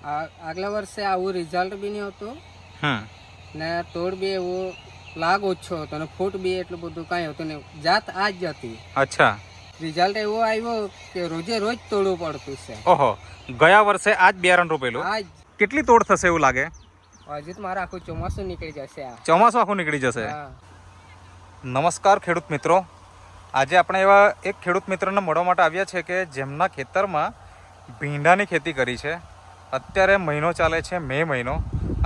આગલા વર્ષે આવું રિઝલ્ટ બી નહીં હતું હમ ને તોડ બી એવો લાગ ઓછો હતો ને ફૂટ બી એટલું બધું કાંઈ હતું નહીં. જાત આ જ હતી. અચ્છા. રિઝલ્ટ એવો આવ્યો કે રોજે રોજ તોડવું પડતું છે. ઓહો, ગયા વર્ષે આ જ બિયારણ રોપેલું. આ જ કેટલી તોડ થશે એવું લાગે? હજી તો મારે આખું ચોમાસું નીકળી જશે. આ ચોમાસું આખું નીકળી જશે. હા. નમસ્કાર ખેડૂત મિત્રો, આજે આપણે એવા એક ખેડૂત મિત્રને મળવા માટે આવ્યા છે કે જેમના ખેતરમાં ભીંડાની ખેતી કરી છે. અત્યારે મહિનો ચાલે છે મે મહિનો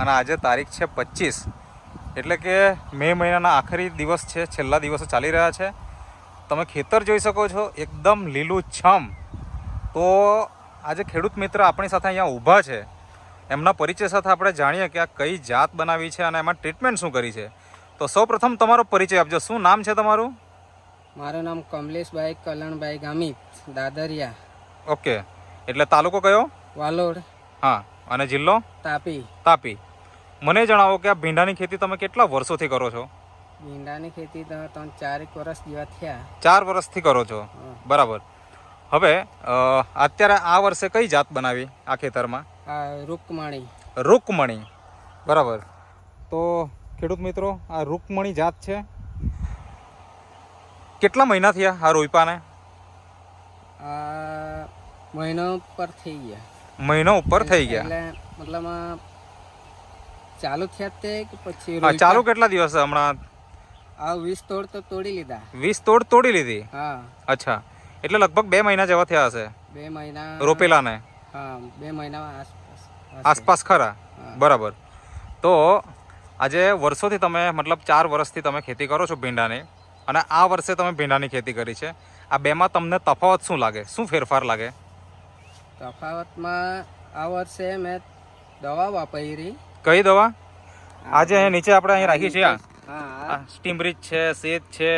અને આજે તારીખ છે 25, એટલે કે મે મહિનાના આખરી દિવસ છે, છેલ્લા દિવસો ચાલી રહ્યા છે. તમે ખેતર જોઈ શકો છો, એકદમ લીલું છમ. તો આજે ખેડૂત મિત્ર આપણી સાથે અહીંયા ઊભા છે. એમના પરિચય સાથે આપણે જાણીએ કે આ કઈ જાત બનાવી છે અને એમાં ટ્રીટમેન્ટ શું કરી છે. તો સૌપ્રથમ તમારો પરિચય આપજો. શું નામ છે તમારું? મારું નામ કમલેશભાઈ કલણભાઈ ગામિત, દાદરિયા. ઓકે, એટલે તાલુકો કયો? વાલોડ. હા, અને જિલ્લો? તાપી. તાપી. મને જણાવો કે આ ભીંડાની ખેતી તમે કેટલા વર્ષોથી કરો છો? ભીંડાની ખેતી તો 4 વર્ષ જેવા થયા. 4 વર્ષથી કરો છો, બરાબર. હવે અત્યારે આ વર્ષે કઈ જાત બનાવી આ ખેતરમાં? રૂકમણી. રૂકમણી, બરાબર. તો ખેડૂત મિત્રો, આ રૂકમણી જાત છે. કેટલા મહિના થયા આ રોઈપાને? મહિનો ઉપર થઈ ગયા. મહિનો ઉપર થઈ ગયા. એટલે મતલબ ચાલુ થયા તે કે પછી? હા, ચાલુ કેટલા દિવસ હમણાં? આ 20 તોડ તો તોડી લીધા. 20 તોડ તોડી લીધી? હા. અચ્છા, એટલે લગભગ 2 મહિના જેવા થયા હશે 2 મહિના રોપેલાને? હા, 2 મહિના આસપાસ ખરા, બરાબર. તો આજે વર્ષોથી તમે મતલબ 4 વર્ષથી તમે ખેતી કરો છો ભીંડાની, અને આ વર્ષે તમે ભીંડાની ખેતી કરી છે. આ બેમાં તમને તફાવત શું લાગે? શું ફેરફાર લાગે? તફાવતમાં આ વર્ષે મેં દવા વાપરી. કઈ દવા? આજે અહીંયા નીચે આપણે અહીં રાખી છે. હા, સ્ટીમરીચ છે, સેત છે,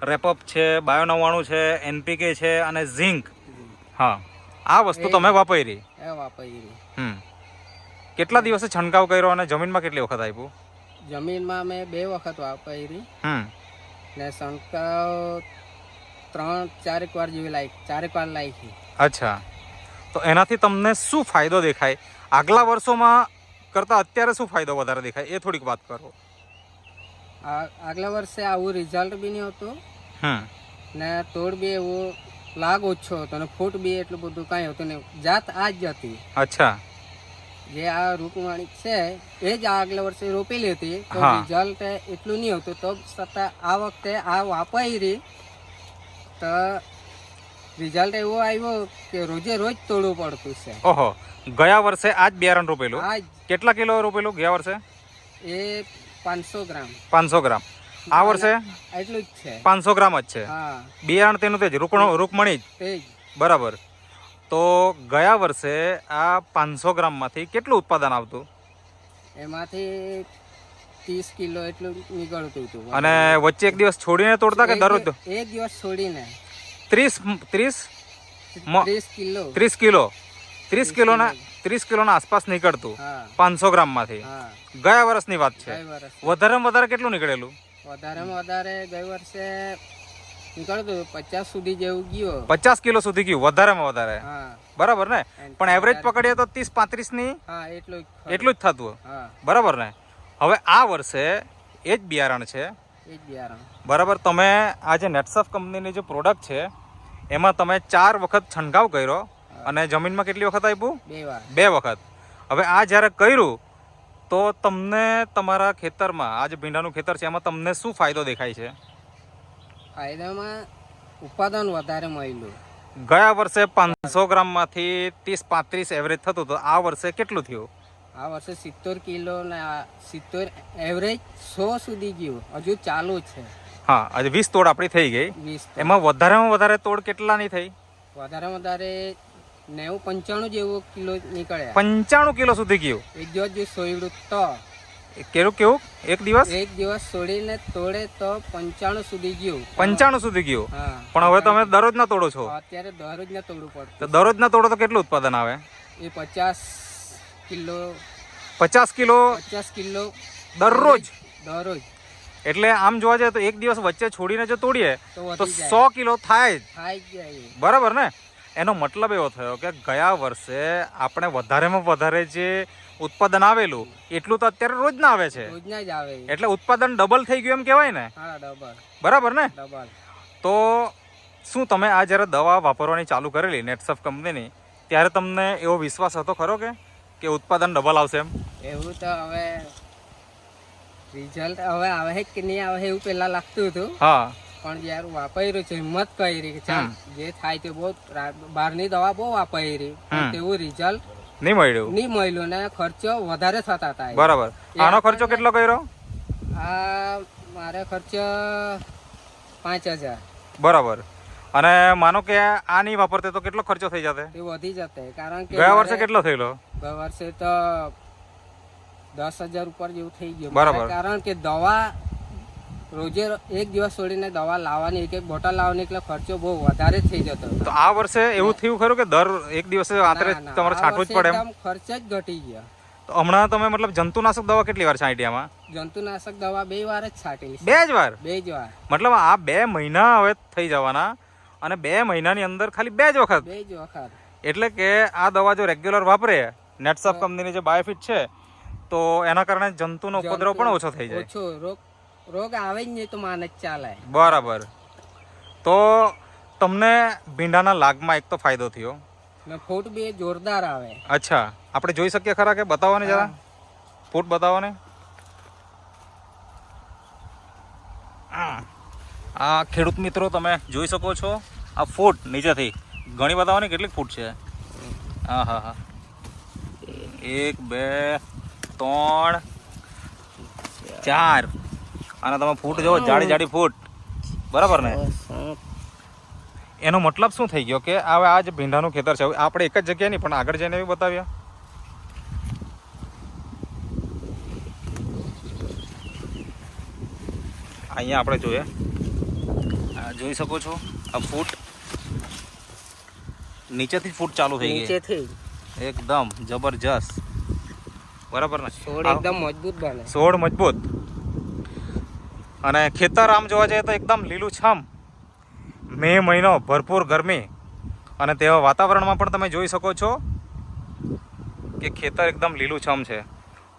રેપઅપ છે, બાયો 99 છે, એનપીકે છે અને ઝિંક. હા, આ વસ્તુ તમે વાપરી. કેટલા દિવસે છંટકાવ કર્યો અને જમીનમાં કેટલી વખત આપ્યું? જમીનમાં મેં 2 વખત વાપરી. ને છંટકાવ 3-4 વાર જેવી લાગી. અચ્છા, તો એનાથી તમને શું ફાયદો દેખાય? આગલા વર્ષોમાં કરતા અત્યારે શું ફાયદો વધારે દેખાય એ થોડીક વાત કરો. આગલા વર્ષે આવું રિઝલ્ટ બી નહીં હતું ને તોડ બી એવો લાગ ઓછો હતો ને ફૂટ બી એટલું બધું કાંઈ હતું નહીં. જાત આ જ હતી. અચ્છા. જે આ રૂકમણી છે એ જ આગલા વર્ષે રોપેલી હતી, તો રિઝલ્ટ એટલું નહીં હતું. તો છતાં આ વખતે આ વાપરી તો રિઝલ્ટ એવો આવ્યો કે રોજે રોજ તોડવું પડતું છે. ઓહો, ગયા વર્ષે આ જ બિયારણ રોપેલું? કેટલા કિલો રોપેલું ગયા વર્ષે? એ 500 ગ્રામ. 500 ગ્રામ. આ વર્ષે એટલું જ છે, 500 ગ્રામ જ છે. બિયારણ તેનું તે જ રૂકમણી જ, બરાબર. તો ગયા વર્ષે આ 500 ગ્રામમાંથી કેટલું ઉત્પાદન આવતું? એમાંથી 30 કિલો એટલું નીકળતું હતું. અને વચ્ચે એક દિવસ છોડીને તોડતા કે દરરોજ? એક દિવસ છોડીને 30 કિલોના આસપાસ નીકળતું 500 ગ્રામમાંથી. ગયા વર્ષની વાત છે. વધારેમાં વધારે કેટલું નીકળેલું? વધારેમાં વધારે ગયા વર્ષે નીકળતું 50 સુધી જેવું ગયું. 50 કિલો સુધી ગયું વધારેમાં વધારે, બરાબર ને? પણ એવરેજ પકડીએ તો 30-35 ની એટલું જ થતું, બરાબર ને? હવે આ વર્ષે એ જ બિયારણ છે, બરાબર. તમે આ જે નેટસફ કંપનીની જે પ્રોડક્ટ છે એમાં તમે 4 વખત છંટકાવ કર્યો અને જમીનમાં કેટલી વખત આપ્યું? 2 વખત. હવે આ જ્યારે કર્યું તો તમને તમારા ખેતરમાં, આ જે ભીંડાનું ખેતર છે એમાં તમને શું ફાયદો દેખાય છે? ફાયદામાં ઉત્પાદન વધારે મળ્યું. ગયા વર્ષે 500 ગ્રામમાંથી 30-35 એવરેજ થતું, તો આ વર્ષે કેટલું થયું? આ વર્ષે 70 કિલો ને 70 એવરેજ 100 સુધી ગયું. હજુ ચાલુ છે. હા, આજે 20 તોડ આપણી થઈ ગઈ. એમાં વધારેમાં વધારે તોડ કેટલાની થઈ? વધારેમાં વધારે 90-95 જેવો કિલો નીકળ્યા. 95 કિલો સુધી ગયું એક દિવસ જે સોયડું તો. કેવું એક દિવસ છોડીને તોડે તો 95 સુધી ગયું. 95 સુધી ગયું. પણ હવે તમે દરરોજ ના તોડો છો? અત્યારે દરરોજ ના તોડવું પડતું. તો દરરોજ ના તોડો તો કેટલું ઉત્પાદન આવે? એ 50 કિલો દરરોજ. એટલે આમ જોવા જાય તો એક દિવસ વચ્ચે છોડીને જો તોડીએ તો 100 કિલો થાય જ, બરાબર ને? એનો મતલબ એવો થયો કે ગયા વર્ષે આપણે વધારેમાં વધારે જે ઉત્પાદન આવેલું એટલું તો અત્યારે રોજ ના આવે છે, રોજના જ આવે. એટલે ઉત્પાદન ડબલ થઈ ગયું એમ કહેવાય ને. હા, ડબલ. બરાબર ને? ડબલ. તો શું તમે આ જ્યારે દવા વાપરવાની ચાલુ કરેલી નેટસફ કંપનીની ત્યારે તમને એવો વિશ્વાસ હતો ખરો કે ઉત્પાદન ડબલ આવશે એમ? એવું તો હવે રિઝલ્ટ હવે આવે કે નહીં આવે એવું પેલા લાગતું હતું. હા. પણ જયારે વાપર્યું છે, હિંમત કરી કે ચાલ જે થાય તે બહુ બહારની દવા બહુ વાપરી, તેવું રિઝલ્ટ નહીં મળ્યું ને ખર્ચો વધારે થતા હતા. બરાબર. આનો ખર્ચો કેટલો કર્યો? આ મારે ખર્ચો 5,000. બરાબર. અને માનો કે આ નહીં વાપરતે તો કેટલો ખર્ચો થઈ જતે? એ વધી જતે. કારણ કે ગયા વર્ષે કેટલો થયેલો? ગયા વર્ષે તો 10,000 ઉપર જેવું થઈ ગયું. બરાબર. કારણ કે દવા રોજે એક દિવસ છોડીને દવા લાવવાની, એક બોટલ લાવવાની, એટલે ખર્ચો બહુ વધારે થઈ જતો. તો આ વર્ષે એવું થયું ખરું કે દર એક દિવસે આતરે તમારે છાંટવું જ પડે એમ? ખર્ચ જ ઘટી ગયા. તો હમણાં તમે મતલબ જંતુનાશક દવા કેટલી વાર છાંટી આમાં? જંતુનાશક દવા 2 વાર જ છાંટેલી. 2 જ વાર? 2 જ વાર. મતલબ આ 2 મહિના હવે થઈ જવાના અને 2 મહિનાની અંદર ખાલી 2 જ વખત? 2 જ વખત. એટલે કે આ દવા જો રેગ્યુલર વાપરે, નેટસફ કંપનીની જે બાયોફિટ છે, તો એના કારણે જંતુનો ઉપદ્રવ પણ ઓછો થઈ જાય. ઓછો રોગ આવે જ નહીં તો માને જ ચાલે. બરાબર. તો તમને ભીંડાના લાગમાં એક તો ફાયદો થયો ને ફૂટ બી જોરદાર આવે. અચ્છા, આપણે જોઈ શકીએ ખરા કે? બતાવો ને જરા, ફૂટ બતાવો ને. આ ખેડૂત મિત્રો તમે જોઈ શકો છો, આ ફૂટ નીચેથી ઘણી બતાવો ને કેટલીક ફૂટ છે. હા હા હા, 1 2 3 4. અને તમે ફૂટ જો, જાડી જાડી ફૂટ. બરાબર ને? એનો મતલબ શું થઈ ગયો કે હવે આ જે ભીંડાનું ખેતર છે, આપણે એક જ જગ્યાએ નહીં પણ આગળ જઈને બી બતાવ્યા. અહીંયા આપણે જોઈએ, જોઈ શકો છો આ ફૂટ નીચેથી ફૂટ ચાલુ થઈ ગઈ, નીચેથી એકદમ જબરજસ્ત. બરાબર ને? છોડ એકદમ મજબૂત બને. છોડ મજબૂત. અને ખેતર આમ જોવા જઈએ તો એકદમ લીલુંછમ. મે મહિનો, ભરપૂર ગરમી, અને તેવા વાતાવરણમાં પણ તમે જોઈ શકો છો કે ખેતર એકદમ લીલુંછમ છે.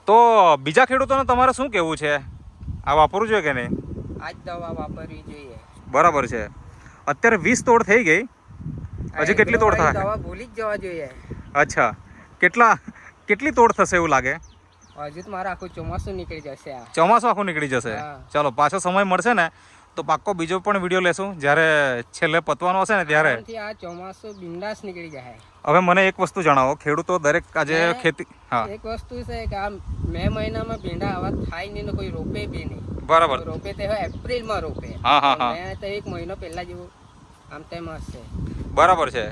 તો બીજા ખેડૂતોને તમારે શું કહેવું છે? આ વાપરવું જોઈએ કે નહીં? આ જ દવા વાપરવી જોઈએ. બરાબર છે. અત્યારે 20 તોડ થઈ ગઈ, હજી કેટલી તોડ થાય? દવા ભૂલી જ જવા જોઈએ. અચ્છા, કેટલી તોડ થશે એવું લાગે? હજુ તો મારે આખું ચોમાસું નીકળી જશે. ચોમાસું આખું નીકળી જશે. ચાલો, પાછો સમય મળશે ને તો પાક્કો બીજો પણ વિડીયો લેશું, જ્યારે છેલ્લે પતવાનો હશે ને ત્યારે. આ ચોમાસું બિંદાસ નીકળી જાય. હવે મને એક વસ્તુ જણાવો, ખેડૂતો દરેક આજે ખેતી, હા, એક વસ્તુ છે કે આ મે મહિનામાં ભીંડા આવા થાય નહીં ને કોઈ રોપે બી નહીં. બરાબર. રોપે તે એપ્રિલમાં રોપે. હા હા હા, તો 1 મહિનો પહેલા જેવું આમ તેમ હશે. બરાબર છે.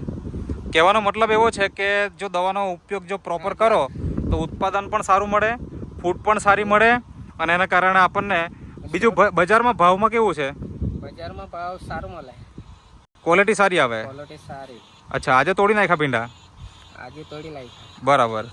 કહેવાનો મતલબ એવો છે કે જો દવાનો ઉપયોગ જો પ્રોપર કરો તો ઉત્પાદન પણ સારું મળે, ફૂડ પણ સારી મળે, અને એના કારણે આપણને બીજું બજારમાં ભાવમાં કેવું છે? બજારમાં ભાવ સારું મળે, ક્વોલિટી સારી આવે. ક્વોલિટી સારી. અચ્છા, આજે તોડી નાખ્યા ભીંડા? આજે તોડી નાખ્યા. બરાબર.